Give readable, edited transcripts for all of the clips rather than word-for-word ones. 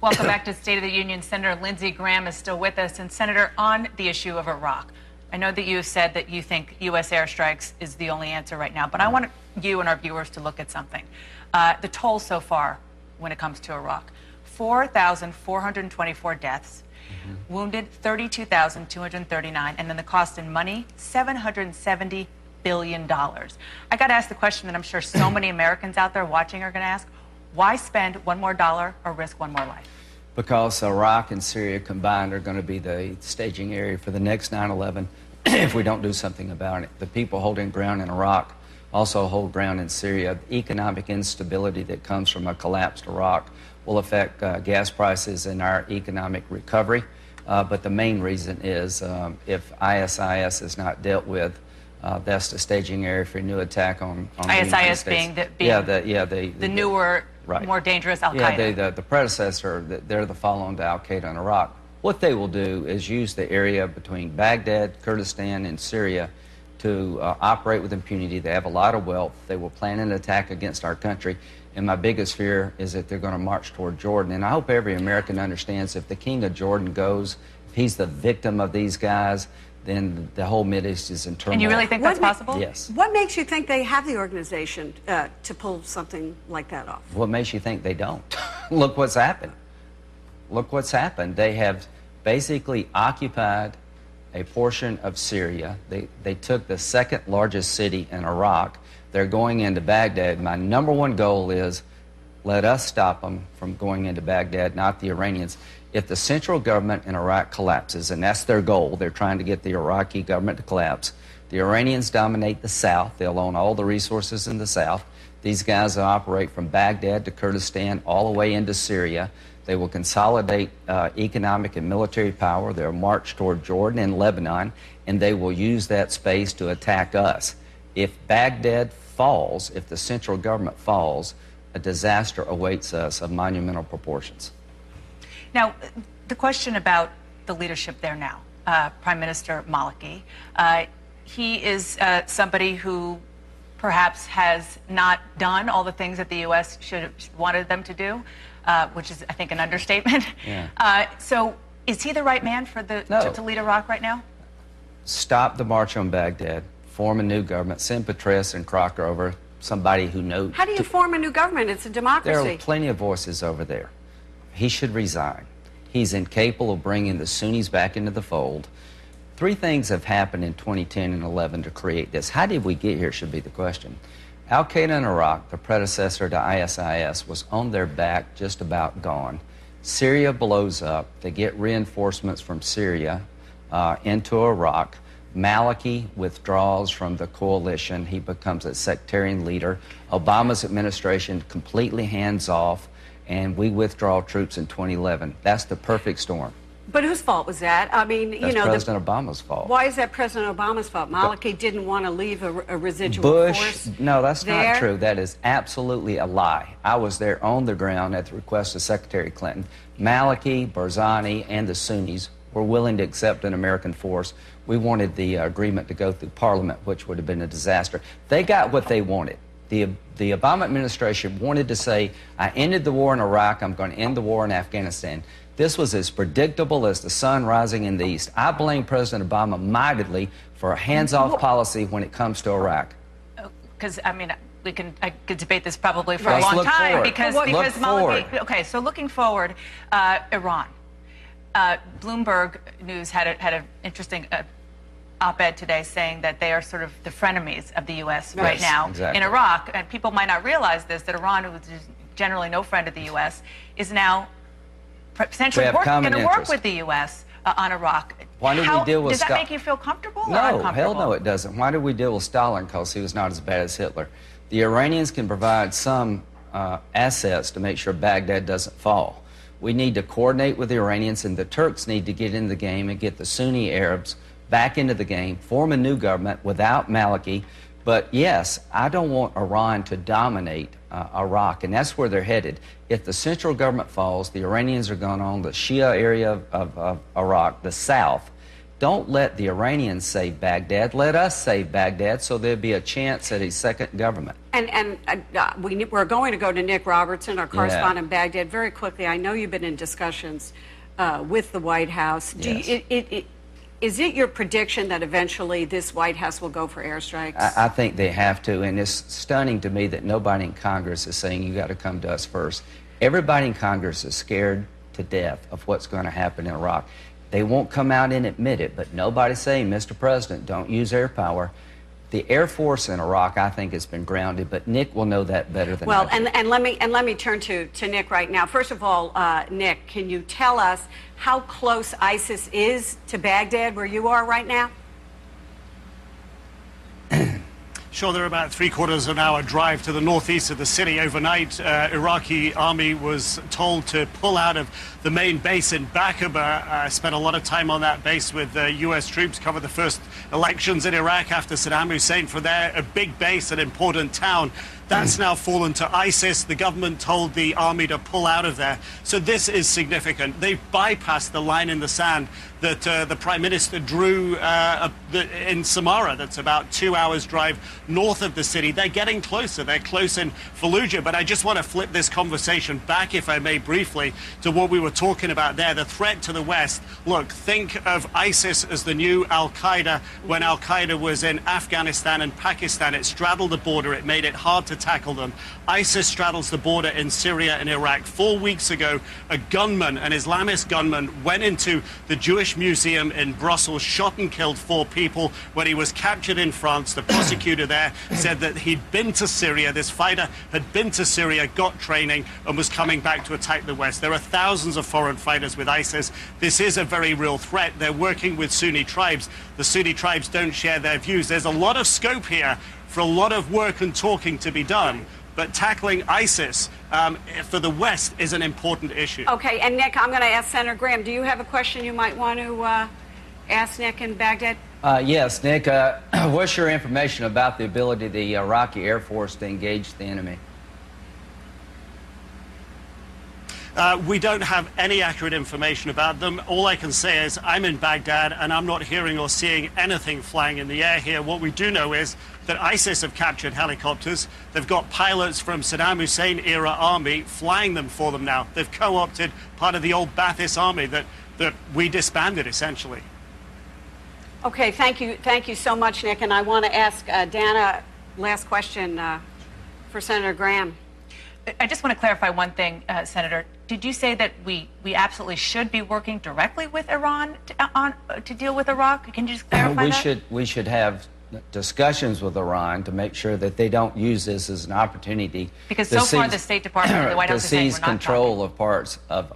Welcome back to State of the Union. Senator Lindsey Graham is still with us. And Senator, on the issue of Iraq, I know that you said that you think U.S. airstrikes is the only answer right now, but I want you and our viewers to look at something. The toll so far when it comes to Iraq, 4,424 deaths, wounded 32,239, and then the cost in money, $770 billion. I got to ask the question that I'm sure so many Americans out there watching are going to ask. Why spend one more dollar or risk one more life? Because Iraq and Syria combined are going to be the staging area for the next 9/11 if we don't do something about it. The people holding ground in Iraq also hold ground in Syria. The economic instability that comes from a collapsed Iraq will affect gas prices and our economic recovery. But the main reason is if ISIS is not dealt with, that's the staging area for a new attack on ISIS being the newer, right, more dangerous Al-Qaeda. Yeah, the predecessor, they're the follow-on to Al-Qaeda in Iraq. What they will do is use the area between Baghdad, Kurdistan, and Syria to operate with impunity. They have a lot of wealth. They will plan an attack against our country. And my biggest fear is that they're going to march toward Jordan. And I hope every American understands if the king of Jordan goes, if he's the victim of these guys, then the whole Mideast is in turmoil. And you really think that's possible? Yes. What makes you think they have the organization to pull something like that off? What makes you think they don't? Look what's happened. Look what's happened. They have basically occupied a portion of Syria. They took the second largest city in Iraq. They're going into Baghdad. My number one goal is let us stop them from going into Baghdad, not the Iranians. If the central government in Iraq collapses, and that's their goal, they're trying to get the Iraqi government to collapse. The Iranians dominate the south. They'll own all the resources in the south. These guys will operate from Baghdad to Kurdistan all the way into Syria. They will consolidate economic and military power. They'll march toward Jordan and Lebanon, and they will use that space to attack us. If Baghdad falls, if the central government falls, a disaster awaits us of monumental proportions. Now, the question about the leadership there now, Prime Minister Maliki, he is somebody who perhaps has not done all the things that the U.S. should have wanted them to do, which is, I think, an understatement. Yeah. So is he the right man for to lead Iraq right now? Stop the march on Baghdad, form a new government, send Petraeus and Crocker over, somebody who knows. How do you form a new government? It's a democracy. There are plenty of voices over there. He should resign. He's incapable of bringing the Sunnis back into the fold. Three things have happened in 2010 and 11 to create this. How did we get here should be the question. Al-Qaeda in Iraq, the predecessor to ISIS, was on their back, just about gone. Syria blows up. They get reinforcements from Syria into Iraq. Maliki withdraws from the coalition. He becomes a sectarian leader. Obama's administration completely hands off, and we withdraw troops in 2011. That's the perfect storm. But whose fault was that? I mean, That's President Obama's fault. Why is that President Obama's fault? Maliki didn't want to leave a residual force. No, that's not true. That is absolutely a lie. I was there on the ground at the request of Secretary Clinton. Maliki, Barzani, and the Sunnis were willing to accept an American force. We wanted the agreement to go through Parliament, which would have been a disaster. They got what they wanted. The Obama administration wanted to say, I ended the war in Iraq, I'm going to end the war in Afghanistan. This was as predictable as the sun rising in the east. I blame President Obama mightily for a hands-off policy when it comes to Iraq. Because, I mean, I could debate this probably for a long time. Because Maliki, okay, so looking forward, Iran. Bloomberg News had an interesting op-ed today saying that they are sort of the frenemies of the U.S. right now in Iraq. And people might not realize this, that Iran, who is generally no friend of the U.S., is now potentially going to work with the U.S. On Iraq. Why did we deal with Does that make you feel comfortable or No, uncomfortable? hell no, it doesn't. Why did we deal with Stalin? Because he was not as bad as Hitler. The Iranians can provide some assets to make sure Baghdad doesn't fall. We need to coordinate with the Iranians, and the Turks need to get in the game and get the Sunni Arabs back into the game, form a new government without Maliki. But yes, I don't want Iran to dominate Iraq, and that's where they're headed. If the central government falls, the Iranians are going on the Shia area of Iraq, the south, Don't let the Iranians save Baghdad. Let us save Baghdad so there'll be a chance at a second government. And we're going to go to Nick Robertson, our correspondent in Baghdad, very quickly. I know you've been in discussions with the White House. Is it your prediction that eventually this White House will go for airstrikes? I think they have to, and it's stunning to me that nobody in Congress is saying you got to come to us first. Everybody in Congress is scared to death of what's going to happen in Iraq. They won't come out and admit it, but nobody's saying, Mr. President, don't use air power. The Air Force in Iraq, I think, has been grounded, but Nick will know that better than I do. And let me turn to Nick right now. First of all, Nick, can you tell us how close ISIS is to Baghdad, where you are right now? Sure, they're about 3/4 of an hour drive to the northeast of the city. Overnight, Iraqi army was told to pull out of the main base in Baqaba. I spent a lot of time on that base with U.S. troops, covered the first elections in Iraq after Saddam Hussein. For there, a big base, an important town. That's now fallen to ISIS. The government told the army to pull out of there. So this is significant. They've bypassed the line in the sand that the Prime Minister drew in Samarra. That's about 2 hours drive north of the city. They're getting closer. They're close in Fallujah. But I just want to flip this conversation back, if I may, briefly, to what we were talking about there, the threat to the West. Look, think of ISIS as the new Al-Qaeda. When Al-Qaeda was in Afghanistan and Pakistan, it straddled the border. It made it hard to tackle them. ISIS straddles the border in Syria and Iraq. 4 weeks ago, a gunman, an Islamist gunman, went into the Jewish Museum in Brussels, shot and killed 4 people. When he was captured in France, the prosecutor there said that he'd been to Syria. This fighter had been to Syria, got training, and was coming back to attack the West. There are thousands of foreign fighters with ISIS. This is a very real threat. They're working with Sunni tribes. The Sunni tribes don't share their views. There's a lot of scope here for a lot of work and talking to be done. But tackling ISIS for the West is an important issue. Okay, and Nick, I'm going to ask Senator Graham. Do you have a question you might want to ask Nick in Baghdad? Yes, Nick. What's your information about the ability of the Iraqi Air Force to engage the enemy? We don't have any accurate information about them. All I can say is I'm in Baghdad and I'm not hearing or seeing anything flying in the air here. What we do know is that ISIS have captured helicopters. They've got pilots from Saddam Hussein era army flying them for them now. They've co-opted part of the old Ba'athist army that we disbanded, essentially. Okay, thank you so much, Nick. And I want to ask Dana, last question for Senator Graham. I just want to clarify one thing, Senator. Did you say that we absolutely should be working directly with Iran to deal with Iraq? Can you just clarify that? We should have discussions with Iran to make sure that they don't use this as an opportunity. Because so far the State Department and the White House is saying we're not control of parts of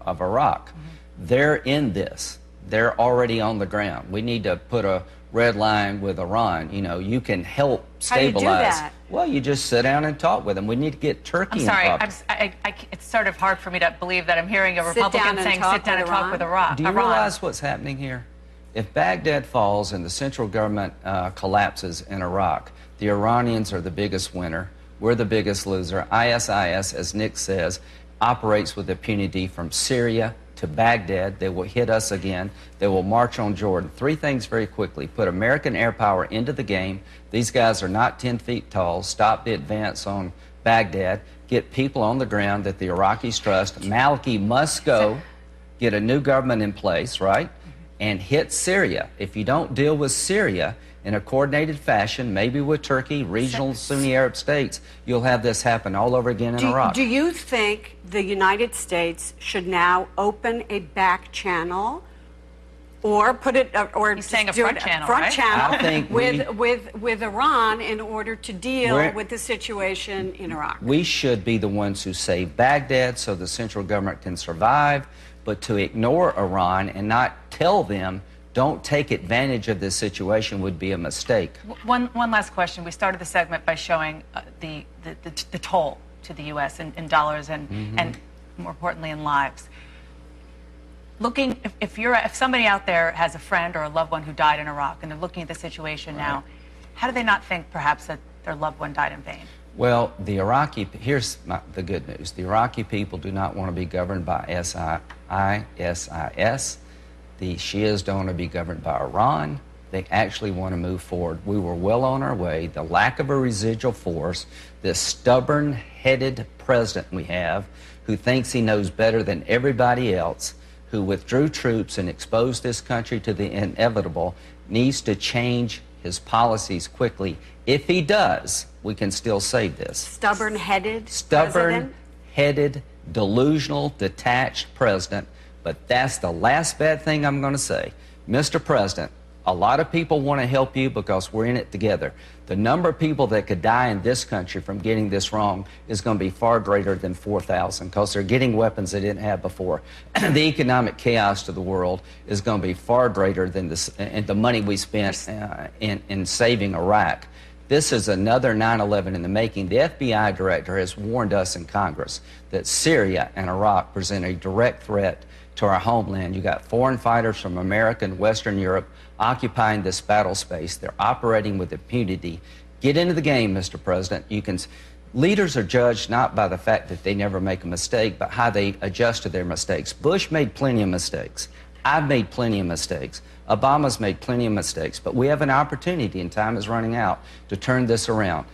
Iraq. Mm-hmm. They're in this. They're already on the ground. We need to put a red line with Iran. You know, you can help stabilize. How do you do that? Well, you just sit down and talk with them. We need to get Turkey involved. It's sort of hard for me to believe that I'm hearing a Republican saying sit down and talk with Iran. Do you realize what's happening here? If Baghdad falls and the central government collapses in Iraq, the Iranians are the biggest winner. We're the biggest loser. ISIS, as Nick says, operates with impunity from Syria to Baghdad. They will hit us again. They will march on Jordan. 3 things very quickly. Put American air power into the game. These guys are not 10 feet tall. Stop the advance on Baghdad. Get people on the ground that the Iraqis trust. Maliki must go. Get a new government in place, right? And hit Syria. If you don't deal with Syria in a coordinated fashion, maybe with Turkey, regional Sunni Arab states, you'll have this happen all over again in Iraq. Do you think the United States should now open a back channel or put it, or he's saying a front channel, right? Channel I think with Iran in order to deal with the situation in Iraq? We should be the ones who save Baghdad so the central government can survive, but to ignore Iran and not tell them don't take advantage of this situation would be a mistake. One last question. We started the segment by showing the toll to the U.S. in dollars and more importantly in lives. Looking, if somebody out there has a friend or a loved one who died in Iraq and they're looking at the situation now, how do they not think perhaps that their loved one died in vain? Well, here's the good news. The Iraqi people do not want to be governed by ISIS. the Shias don't want to be governed by Iran. They actually want to move forward. We were well on our way. The lack of a residual force, this stubborn-headed president we have who thinks he knows better than everybody else, who withdrew troops and exposed this country to the inevitable, needs to change his policies quickly. If he does, we can still save this. Stubborn-headed president? Stubborn-headed, delusional, detached president. But that's the last bad thing I'm going to say. Mr. President, a lot of people want to help you because we're in it together. The number of people that could die in this country from getting this wrong is going to be far greater than 4,000 because they're getting weapons they didn't have before. The economic chaos to the world is going to be far greater than the money we spent in saving Iraq. This is another 9/11 in the making. The FBI director has warned us in Congress that Syria and Iraq present a direct threat to our homeland. You got foreign fighters from America and Western Europe occupying this battle space. They're operating with impunity. Get into the game, Mr. President. Leaders are judged not by the fact that they never make a mistake, but how they adjust to their mistakes. Bush made plenty of mistakes. I've made plenty of mistakes. Obama's made plenty of mistakes. But we have an opportunity, and time is running out, to turn this around.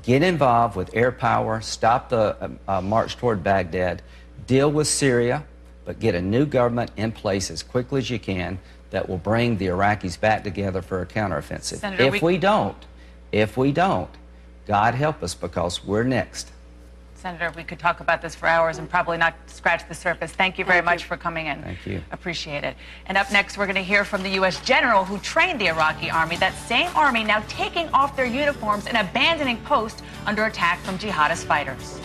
Get involved with air power, stop the march toward Baghdad, deal with Syria, but get a new government in place as quickly as you can that will bring the Iraqis back together for a counteroffensive. Senator, If we don't, God help us, because we're next. Senator, we could talk about this for hours and probably not scratch the surface. Thank you very much for coming in. Thank you. Appreciate it. And up next, we're going to hear from the U.S. general who trained the Iraqi army, that same army now taking off their uniforms and abandoning posts under attack from jihadist fighters.